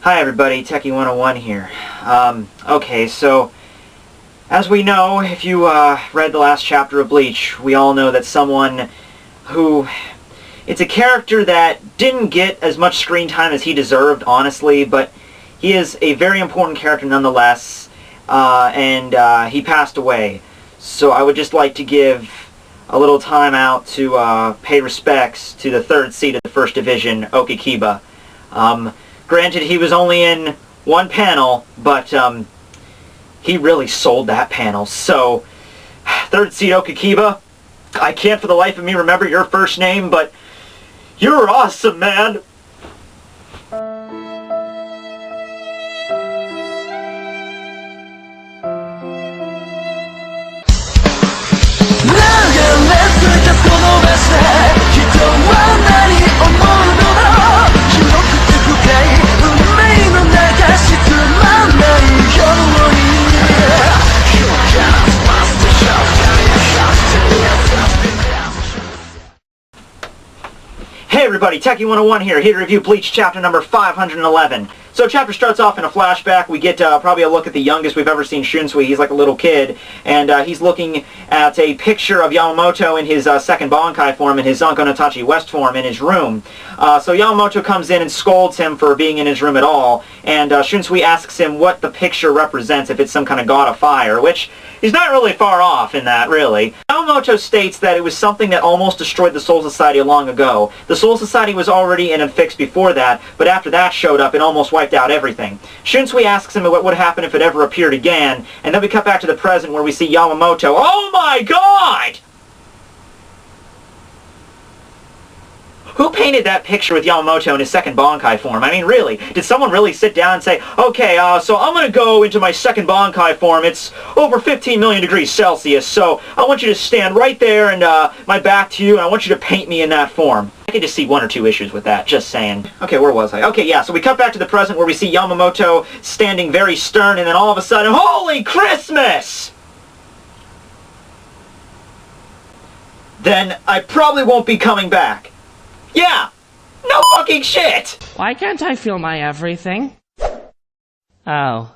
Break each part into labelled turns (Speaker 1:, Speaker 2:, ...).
Speaker 1: Hi everybody, Tekking101 here. Okay, so as we know, if you read the last chapter of Bleach, we all know that someone who... It's a character that didn't get as much screen time as he deserved, honestly, but he is a very important character nonetheless, and he passed away. So I would just like to give a little time out to pay respects to the third seed of the First Division, Okikiba. Granted, he was only in one panel, but he really sold that panel. So, third seed Okikiba, I can't for the life of me remember your first name, but you're awesome, man! Hey everybody, Tekking101 here to review Bleach chapter number 511. So chapter starts off in a flashback. We get probably a look at the youngest we've ever seen, Shunsui. He's like a little kid, and he's looking at a picture of Yamamoto in his second Bankai form, in his Zanko no Tachi West form, in his room. So Yamamoto comes in and scolds him for being in his room at all, and Shunsui asks him what the picture represents, if it's some kind of god of fire, which he's not really far off in that, really. Yamamoto states that it was something that almost destroyed the Soul Society long ago. The Soul Society was already in a fix before that, but after that showed up, it almost wiped out everything. Shunsui asks him what would happen if it ever appeared again, and then we cut back to the present where we see Yamamoto. Oh my god! Who painted that picture with Yamamoto in his second Bankai form? I mean, really, did someone really sit down and say, okay, so I'm going to go into my second Bankai form. It's over 15 million degrees Celsius, so I want you to stand right there and my back to you, and I want you to paint me in that form. I could just see one or two issues with that, just saying. Okay, where was I? Okay, yeah, so we cut back to the present where we see Yamamoto standing very stern, and then all of a sudden, holy Christmas! Then I probably won't be coming back. Yeah! No fucking shit!
Speaker 2: Why can't I feel my everything? Oh.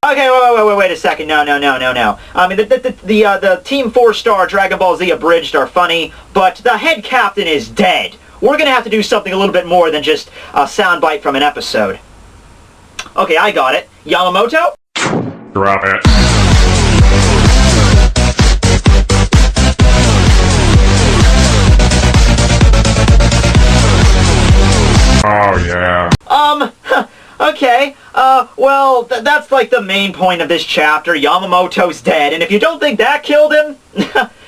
Speaker 1: Okay, wait a second. No. I mean, the Team 4-star Dragon Ball Z abridged are funny, but the head captain is dead. We're gonna have to do something a little bit more than just a soundbite from an episode. Okay, I got it. Yamamoto?
Speaker 3: Drop it. Oh, yeah.
Speaker 1: Okay, well, that's like the main point of this chapter. Yamamoto's dead, and if you don't think that killed him,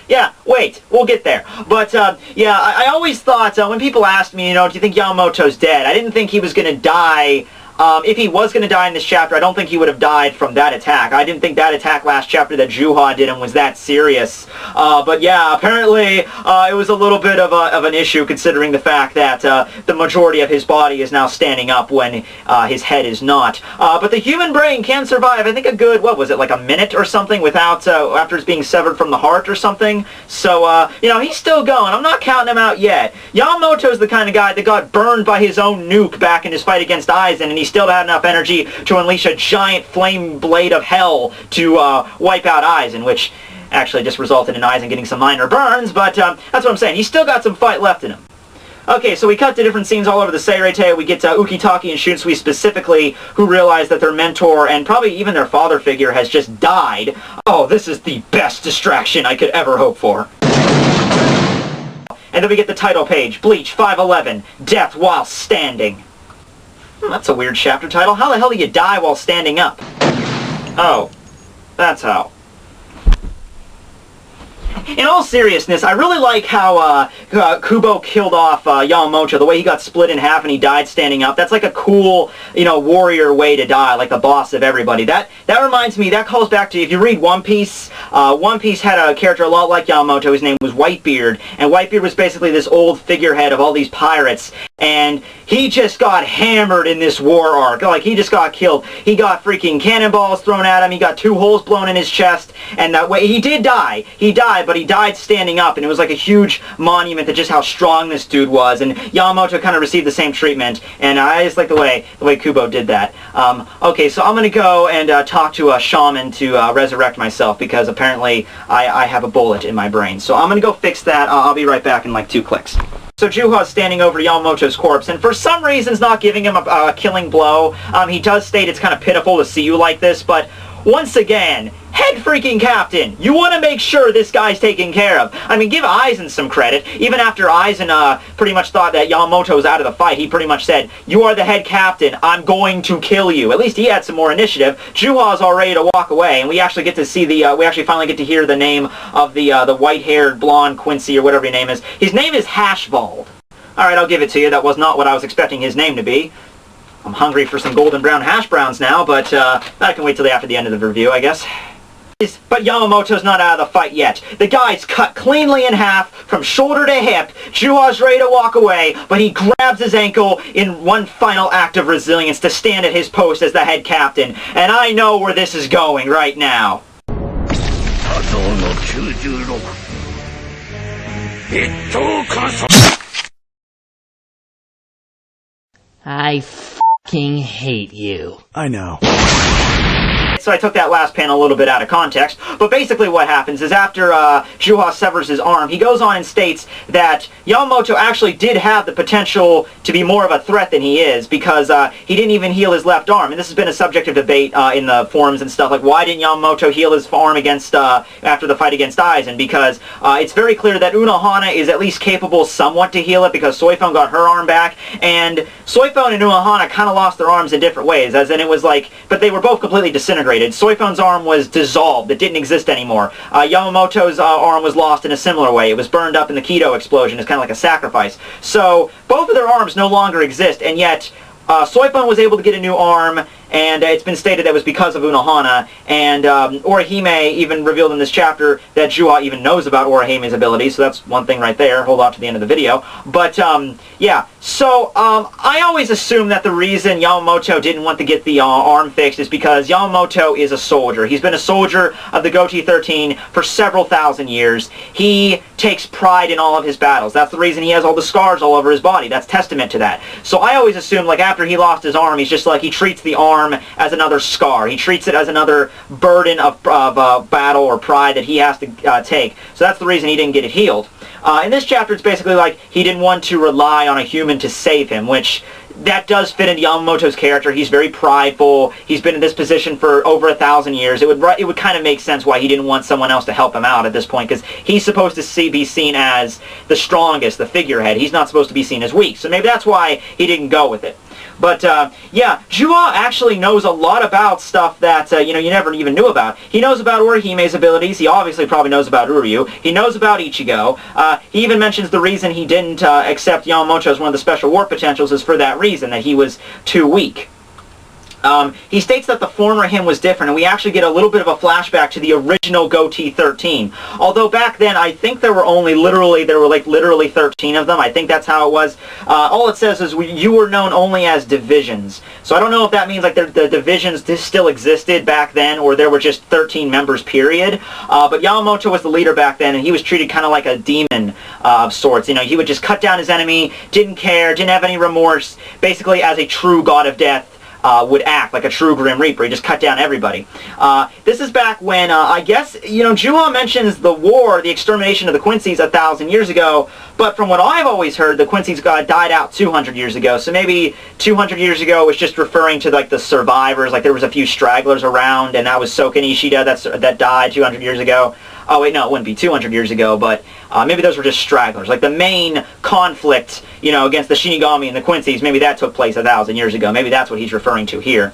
Speaker 1: yeah, wait, we'll get there. But, yeah, I always thought, when people asked me, do you think Yamamoto's dead? I didn't think he was gonna die. If he was going to die in this chapter, I don't think he would have died from that attack. I didn't think that attack last chapter that Juha did him was that serious. But yeah, apparently it was a little bit of an issue considering the fact that the majority of his body is now standing up when his head is not. But the human brain can survive, I think, a good, what was it, like a minute or something without, after it's being severed from the heart or something. So, he's still going. I'm not counting him out yet. Yamamoto's the kind of guy that got burned by his own nuke back in his fight against Aizen, and he still had enough energy to unleash a giant flame blade of hell to wipe out Aizen, which actually just resulted in Aizen getting some minor burns, but that's what I'm saying. He's still got some fight left in him. Okay, so we cut to different scenes all over the Seirei. We get to Ukitake and Shunsui specifically, who realize that their mentor, and probably even their father figure, has just died. Oh, this is the best distraction I could ever hope for. And then we get the title page, Bleach 511, Death While Standing. That's a weird chapter title. How the hell do you die while standing up? Oh, that's how. In all seriousness, I really like how Kubo killed off Yamamoto, the way he got split in half and he died standing up. That's like a cool, warrior way to die, like the boss of everybody. That reminds me, that calls back to, if you read One Piece, One Piece had a character a lot like Yamamoto. His name was Whitebeard, and Whitebeard was basically this old figurehead of all these pirates. and he just got hammered in this war arc. Like, he just got killed. He got freaking cannonballs thrown at him. He got 2 holes blown in his chest, and that way he did die. He died, but he died standing up, and it was like a huge monument to just how strong this dude was. And Yamamoto kind of received the same treatment, and I just like the way Kubo did that. Okay, so I'm gonna go and talk to a shaman to resurrect myself, because apparently I have a bullet in my brain. So I'm gonna go fix that. I'll be right back in like 2 clicks. So Juha's standing over Yamamoto's corpse, and for some reason's not giving him a killing blow. He does state it's kind of pitiful to see you like this, but once again, head freaking captain, you want to make sure this guy's taken care of. I mean, give Aizen some credit. Even after Aizen pretty much thought that Yamamoto was out of the fight, he pretty much said, "You are the head captain, I'm going to kill you." At least he had some more initiative. Juha's all ready to walk away, and we actually get to see we actually finally get to hear the name of the white-haired blonde Quincy, or whatever his name is. His name is Hashvald. Alright, I'll give it to you. That was not what I was expecting his name to be. I'm hungry for some golden brown hash browns now, but I can wait till after the end of the review, I guess. But Yamamoto's not out of the fight yet. The guy's cut cleanly in half, from shoulder to hip. Juha's ready to walk away, but he grabs his ankle in one final act of resilience to stand at his post as the head captain. And I know where this is going right now.
Speaker 2: I fucking hate you.
Speaker 4: I know.
Speaker 1: So I took that last panel a little bit out of context, but basically what happens is after Juha severs his arm, he goes on and states that Yamamoto actually did have the potential to be more of a threat than he is, because he didn't even heal his left arm, and this has been a subject of debate in the forums and stuff, like why didn't Yamamoto heal his arm against after the fight against Aizen, because it's very clear that Unohana is at least capable somewhat to heal it, because Soifone got her arm back, and Soifone and Unohana kind of lost their arms in different ways, as in it was like, but they were both completely disintegrated. Soifone's arm was dissolved. It didn't exist anymore. Yamamoto's arm was lost in a similar way. It was burned up in the Kido explosion. It's kind of like a sacrifice. So both of their arms no longer exist, and yet Soifone was able to get a new arm, and it's been stated that it was because of Unohana, and Orihime even revealed in this chapter that Juha even knows about Orihime's abilities, so that's one thing right there. Hold on to the end of the video. But, yeah, so I always assume that the reason Yamamoto didn't want to get the arm fixed is because Yamamoto is a soldier. He's been a soldier of the Goatee 13 for several thousand years. He takes pride in all of his battles. That's the reason he has all the scars all over his body. That's testament to that. So I always assume, like, after he lost his arm, he's just like, he treats the arm as another scar. He treats it as another burden of battle or pride that he has to take. So that's the reason he didn't get it healed. In this chapter, it's basically like he didn't want to rely on a human to save him, which that does fit into Yamamoto's character. He's very prideful. He's been in this position for over 1,000 years. It would kind of make sense why he didn't want someone else to help him out at this point, because he's supposed to be seen as the strongest, the figurehead. He's not supposed to be seen as weak. So maybe that's why he didn't go with it. But, yeah, Juha actually knows a lot about stuff that, you never even knew about. He knows about Orihime's abilities. He obviously probably knows about Uryu. He knows about Ichigo. He even mentions the reason he didn't accept Yamamoto as one of the special warp potentials is for that reason, that he was too weak. He states that the former him was different, and we actually get a little bit of a flashback to the original Goatee 13. Although back then, I think there were literally 13 of them. I think that's how it was. All it says is you were known only as divisions. So I don't know if that means like the divisions still existed back then, or there were just 13 members, period. But Yamamoto was the leader back then, and he was treated kind of like a demon of sorts. He would just cut down his enemy, didn't care, didn't have any remorse, basically as a true god of death. Would act like a true Grim Reaper. He just cut down everybody. This is back when, I guess, Juha mentions the war, the extermination of the Quincy's 1,000 years ago, but from what I've always heard, the Quincy's died out 200 years ago, so maybe 200 years ago was just referring to, like, the survivors, like there was a few stragglers around, and that was Soken Ishida that died 200 years ago. Oh, wait, no, it wouldn't be 200 years ago, but maybe those were just stragglers. Like, the main conflict, against the Shinigami and the Quincy's, maybe that took place 1,000 years ago. Maybe that's what he's referring to here.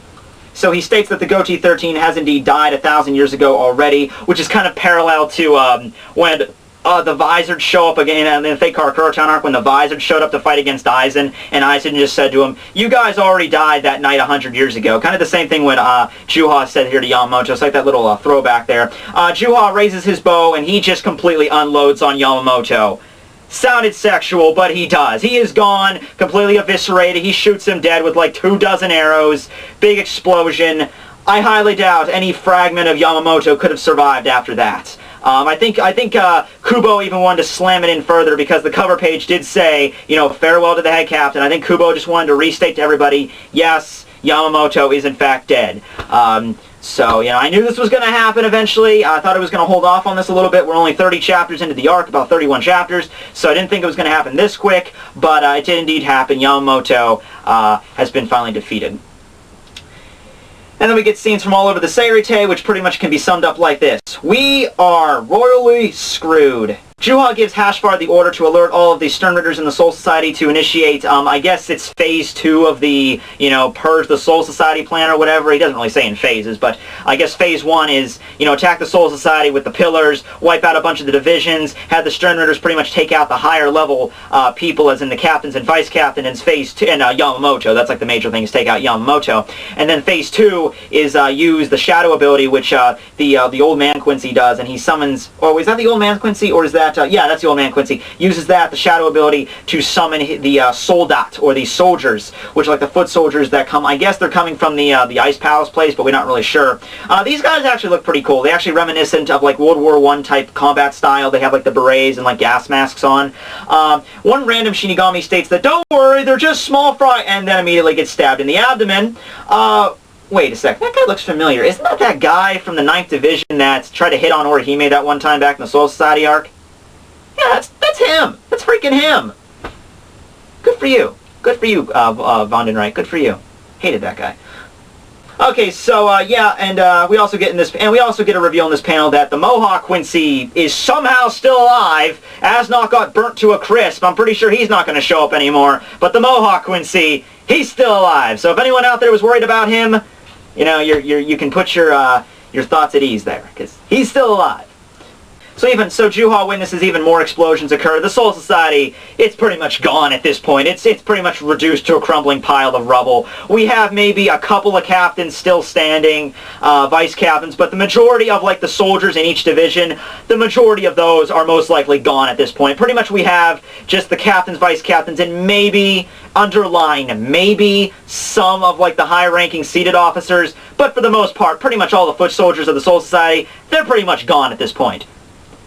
Speaker 1: So he states that the Goatee 13 has indeed died 1,000 years ago already, which is kind of parallel to when the Vizard show up again in the Fake Karakura arc, when the Vizard showed up to fight against Aizen, and Aizen just said to him, "You guys already died that night 100 years ago." Kind of the same thing when Juha said here to Yamamoto. It's like that little throwback there. Juha raises his bow, and he just completely unloads on Yamamoto. sounded sexual, but he does. He is gone, completely eviscerated. He shoots him dead with like 24 arrows. Big explosion. I highly doubt any fragment of Yamamoto could have survived after that. I think Kubo even wanted to slam it in further because the cover page did say, you know, farewell to the head captain. I think Kubo just wanted to restate to everybody, yes, Yamamoto is in fact dead. So, you know, I knew this was going to happen eventually. I thought I was going to hold off on this a little bit. We're only 30 chapters into the arc, about 31 chapters, so I didn't think it was going to happen this quick, but it did indeed happen. Yamamoto has been finally defeated. And then we get scenes from all over the Seirite, which pretty much can be summed up like this. We are royally screwed. Juha gives Hashvar the order to alert all of the Sternritters in the Soul Society to initiate, I guess it's phase 2 of the, you know, purge the Soul Society plan or whatever. He doesn't really say in phases, but I guess phase 1 is, you know, attack the Soul Society with the pillars, wipe out a bunch of the divisions, have the Sternritters pretty much take out the higher level people, as in the captains and vice captain, and phase 2, and Yamamoto. That's like the major thing, is take out Yamamoto. And then phase 2 is use the shadow ability, which the old man Quincy does, and he summons, oh, is that the old man Quincy, or is that, yeah, that's the old man Quincy, uses that, the shadow ability, to summon the soldat, or the soldiers, which are like the foot soldiers that come, I guess they're coming from the Ice Palace place, but we're not really sure. These guys actually look pretty cool. They actually reminiscent of like World War I type combat style. They have like the berets and like gas masks on. One random Shinigami states that, don't worry, they're just small fry, and then immediately gets stabbed in the abdomen. Wait a sec, that guy looks familiar. Isn't that guy from the 9th Division that tried to hit on Orihime that one time back in the Soul Society arc? Yeah, that's him. That's freaking him. Good for you. Good for you, Vondenreich. Good for you. Hated that guy. Okay, so, yeah, and we also get in this, and we also get a reveal in this panel that the Mohawk Quincy is somehow still alive. Asnok got burnt to a crisp. I'm pretty sure he's not going to show up anymore. But the Mohawk Quincy, he's still alive. So if anyone out there was worried about him, you know, you can put your thoughts at ease there, because he's still alive. So Juha witnesses even more explosions occur. The Soul Society, it's pretty much gone at this point. It's pretty much reduced to a crumbling pile of rubble. We have maybe a couple of captains still standing, vice captains, but the majority of like the soldiers in each division, the majority of those are most likely gone at this point. Pretty much we have just the captains, vice captains, and maybe, underline, maybe some of like the high-ranking seated officers, but for the most part, pretty much all the foot soldiers of the Soul Society, they're pretty much gone at this point.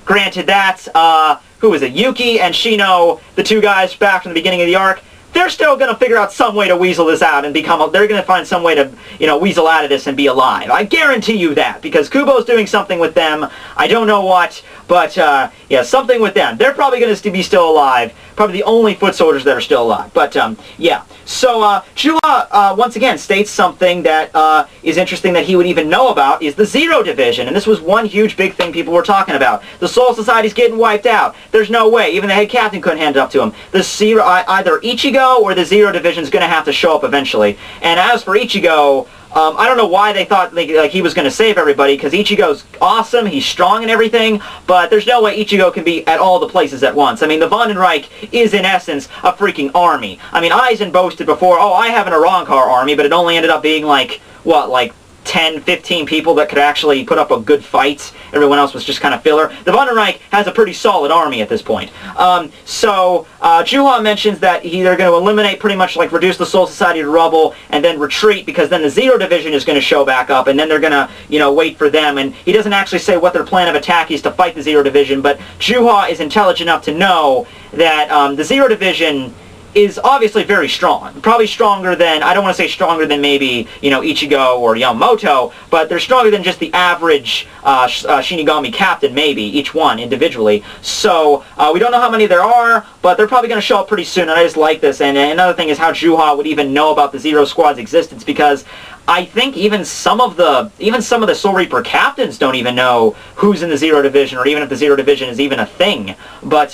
Speaker 1: Granted that, who is it? Yuki and Shino, the two guys back from the beginning of the arc, they're still going to figure out some way to weasel this out and they're going to find some way to, you know, weasel out of this and be alive. I guarantee you that, because Kubo's doing something with them. I don't know what, but, yeah, something with them. They're probably going to be still alive. Probably the only foot soldiers that are still alive. But, yeah. So, Juha, once again, states something that is interesting that he would even know about, is the Zero Division. And this was one huge big thing people were talking about. The Soul Society's getting wiped out. There's no way. Even the head captain couldn't hand it up to him. The Zero, either Ichigo or the Zero Division's going to have to show up eventually. And as for Ichigo, I don't know why they thought like he was going to save everybody, because Ichigo's awesome, he's strong and everything, but there's no way Ichigo can be at all the places at once. I mean, the Vondenreich is in essence a freaking army. I mean, Aizen boasted before, oh, I have an Arankar army, but it only ended up being like, what, like 10, 15 people that could actually put up a good fight. Everyone else was just kind of filler. The Vondenreich has a pretty solid army at this point. Juha mentions that they're going to eliminate, pretty much like reduce the Soul Society to rubble and then retreat, because then the Zero Division is going to show back up and then they're going to, you know, wait for them. And he doesn't actually say what their plan of attack is to fight the Zero Division, but Juha is intelligent enough to know that the Zero Division is obviously very strong. Probably stronger than, I don't want to say stronger than maybe, you know, Ichigo or Yamamoto, but they're stronger than just the average Shinigami captain, maybe, each one individually. So, we don't know how many there are, but they're probably going to show up pretty soon, and I just like this. And another thing is how Juha would even know about the Zero Squad's existence, because I think even some of the Soul Reaper captains don't even know who's in the Zero Division, or even if the Zero Division is even a thing. But,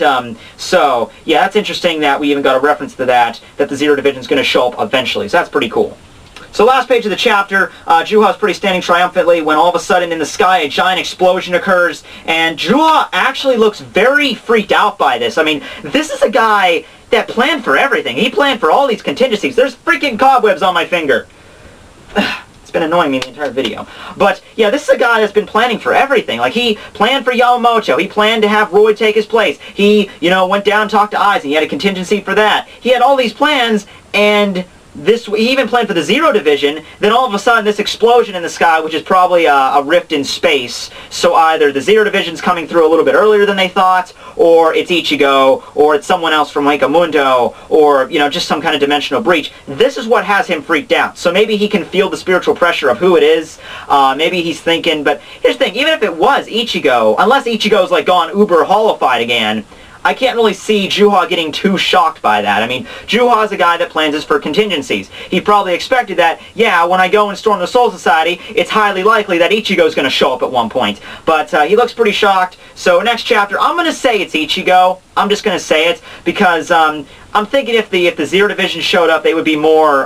Speaker 1: so, yeah, that's interesting that we even got a reference to that the Zero Division is going to show up eventually. So that's pretty cool. So last page of the chapter, Juha's pretty standing triumphantly when all of a sudden in the sky a giant explosion occurs, and Juha actually looks very freaked out by this. I mean, this is a guy that planned for everything. He planned for all these contingencies. There's freaking cobwebs on my finger. It's been annoying me the entire video. But, yeah, this is a guy that's been planning for everything. Like, he planned for Yamamoto. He planned to have Roy take his place. He, you know, went down and talked to Aizen. He had a contingency for that. He had all these plans, and he even planned for the Zero Division. Then all of a sudden, this explosion in the sky, which is probably a rift in space. So either the Zero Division's coming through a little bit earlier than they thought, or it's Ichigo, or it's someone else from Mundo, or, you know, just some kind of dimensional breach. This is what has him freaked out. So maybe he can feel the spiritual pressure of who it is. Maybe he's thinking, but here's the thing, even if it was Ichigo, unless Ichigo's like gone uber holified again, I can't really see Juha getting too shocked by that. I mean, Juha's a guy that plans this for contingencies. He probably expected that, yeah, when I go and storm the Soul Society, it's highly likely that Ichigo's going to show up at one point. But he looks pretty shocked. So next chapter, I'm going to say it's Ichigo. I'm just going to say it because I'm thinking if the Zero Division showed up, they would be more,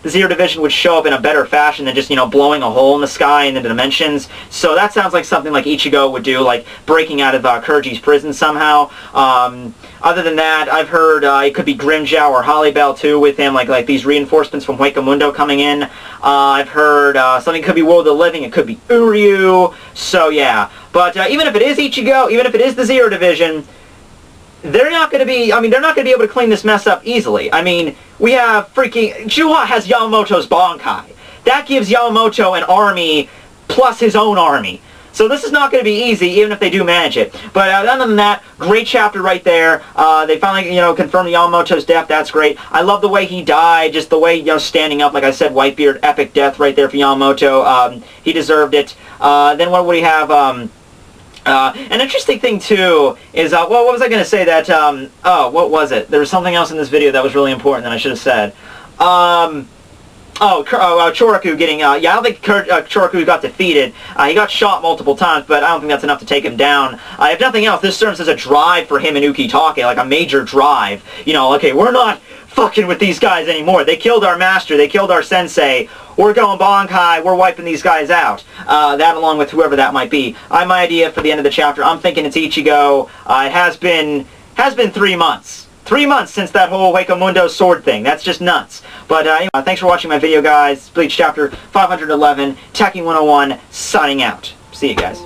Speaker 1: the Zero Division would show up in a better fashion than just, you know, blowing a hole in the sky and in the dimensions. So that sounds like something like Ichigo would do, like breaking out of Kurji's prison somehow. Other than that, I've heard it could be Grimjow or Hollybell too with him, like these reinforcements from Mundo coming in. I've heard something could be World of the Living, it could be Uryu. So yeah, but even if it is Ichigo, even if it is the Zero Division, they're not going to be able to clean this mess up easily. I mean, we have Juha has Yamamoto's Bankai. That gives Yamamoto an army plus his own army. So this is not going to be easy, even if they do manage it. But other than that, great chapter right there. They finally, you know, confirmed Yamamoto's death. That's great. I love the way he died, just the way, you know, standing up. Like I said, Whitebeard, epic death right there for Yamamoto. He deserved it. Then what would we have? An interesting thing, too, is, well, what was I going to say that, oh, what was it? There was something else in this video that was really important that I should have said. Choroku getting, yeah, I don't think Choroku got defeated. He got shot multiple times, but I don't think that's enough to take him down. If nothing else, this serves as a drive for him and Ukitake, like a major drive. You know, okay, we're not fucking with these guys anymore. They killed our master, they killed our sensei. We're going Bankai, we're wiping these guys out. That along with whoever that might be. My idea for the end of the chapter, I'm thinking it's Ichigo. It has been 3 months. 3 months since that whole Mundo sword thing. That's just nuts. But anyway, thanks for watching my video, guys. Bleach chapter 511, Tekking101, signing out. See you guys.